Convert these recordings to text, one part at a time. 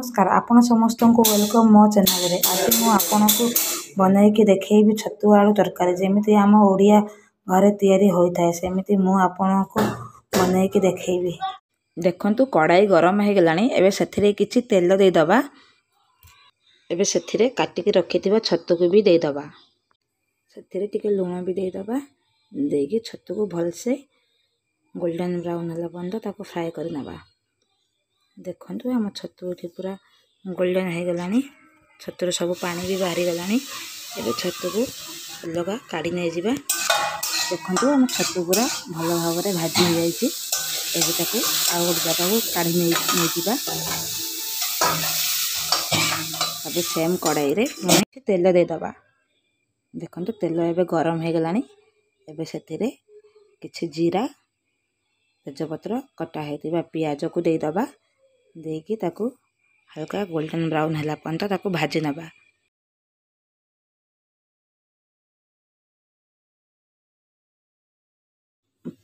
नमस्कार आपण समस्त को वेलकम मो चैनल रे। आज मु आपन को बनैकी देखैबी छतु आलू तरकारी जेमिति आम ओडिया घरे तैयारी होइथाय सेमिति मु आपन को बनैकी देखैबी। देखंतु कड़ाई गरम हे गलानी एबे सेथिरे किछि तेल दे दबा। एबे सेथिरे काटी के रखिथिबा छतु को भी दे दबा। सेथिरे टिके लूण भी दे दबा। देगी छतु को भलसे गोल्डन ब्राउन हला बंद ताको फ्राई कर नबा। देखंतु हम छतु एठी पूरा गोल्डन हे गलानी। छतुर सब पानी भी बाहरी गलानी। एबे छतु को लगा काढी नै जिबा। देखंतु हम छतु पूरा भलो भाबरे भाजी हो जाईची। एबे ताको आ गोट जगह को काढी नै जिबा। अब सेम कढ़ाई रे तेल दे दबा। देखंतु तेल एबे गरम हे गलानी। एबे सेथिरे किछि जीरा तेजपत्र कटा हेतिबा पियाज को दे दबा। देकी ताको हल्का गोल्डन ब्राउन हला पंता ताको भाजी नबा।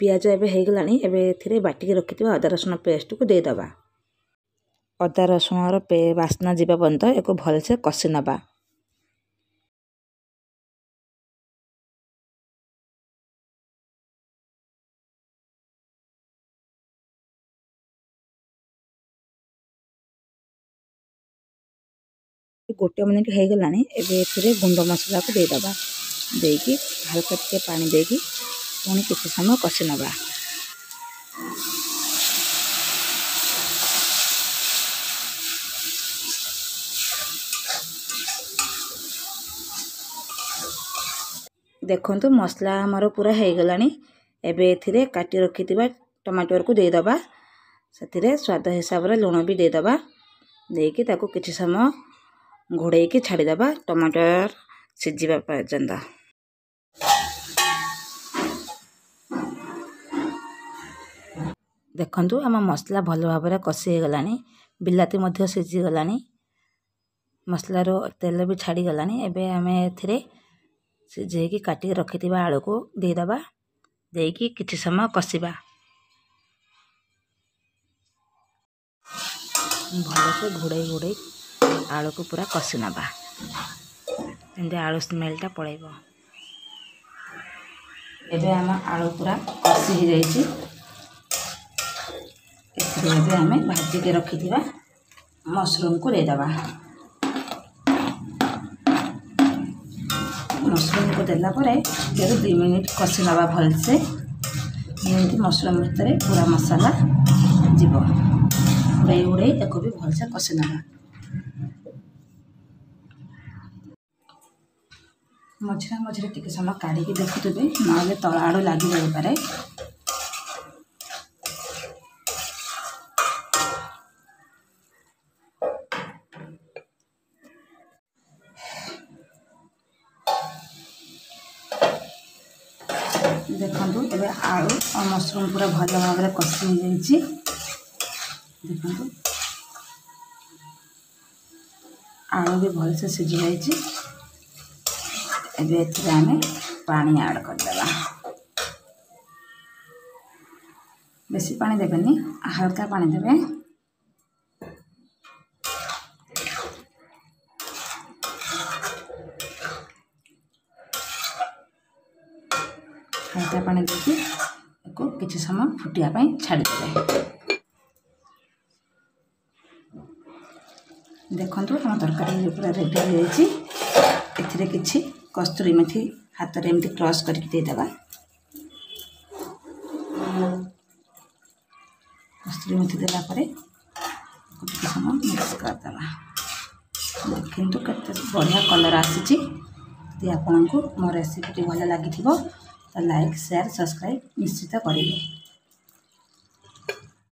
पियाज एबे हे गलानी। एबे एथिरे बाटी के रखिथिबा अदा रसुन पेस्ट को दे दबा। अदा रसुन रो वासना जिबा पंत एको भलसे कसी नबा। गोटे मिनट हो गलानी। एबे एथिरे गुंड मसला को दे दबा। देकी हल्का टिके पानी देकी पुणी किछि समय कसी नबा। देखंतु मसला हमर पूरा हे गलानी। एबे एथिरे काटी रखिथिबा टमाटर को दे दबा। सेथिरे स्वाद हिसाब रे लूण भी दे दबा। देकी ताको किछि समय घोड़े की छाड़ी दबा टमाटर सिझिबा पर्यंत। देखंतु आम मसला भलो भाबरे कसी हे गलानी। बिलाती मध्य सिझी गलानी। मसला रो तेल भी छाड़ी गलानी। एबे हमें एथिरे सिझेकी काटी रखिथिबा आलू को दे दबा। देकी किछि समय कसीबा। भलो से घोड़े आलू को पूरा कसी नबा। एंदे आलू स्मेल टा पळेबो। एबे हम आलू पूरा कसी हे जाईची। एथिरे एबे हमें भाजी के रखिथिबा मशरूम को दे दबा। मशरूम को देला परे जेरो 2 मिनिट कसी नबा भलसे। जेंति मशरूम भितरे पूरा मसाला जीवो। उड़े एको भी भलसे कसी नबा। मझिरे टिके समय काढ़ी के देखुथिबे नले तळ आडू लागि जाय पारे। देखंतु एबे आलू और मशरूम पूरा भलो भाबरे कसी हो जाईची। देखंतु आलू भी भलसे सिझी जाईची। एबे एथिरे हमें पानी ऐड कर देबा। बेसी पानी देबेनी हल्का पानी देबे। हल्का पानी देके एको किछि समय फुटिया पई छाडी देबे। देखंतु हम तरकारी पूरा रेडी हो जाईची। एथिरे किछि कस्तूरी मेथी हाथ रे एमती क्रश करके दे दबा। कस्तूरी मेथी देला परे कुछ समय मिक्स कर दबा। किंतु कते बढ़िया कलर आसीची। यदि आपन को मो रेसिपी भल लागिथिबो तो लाइक शेयर सब्सक्राइब निश्चित करिवे।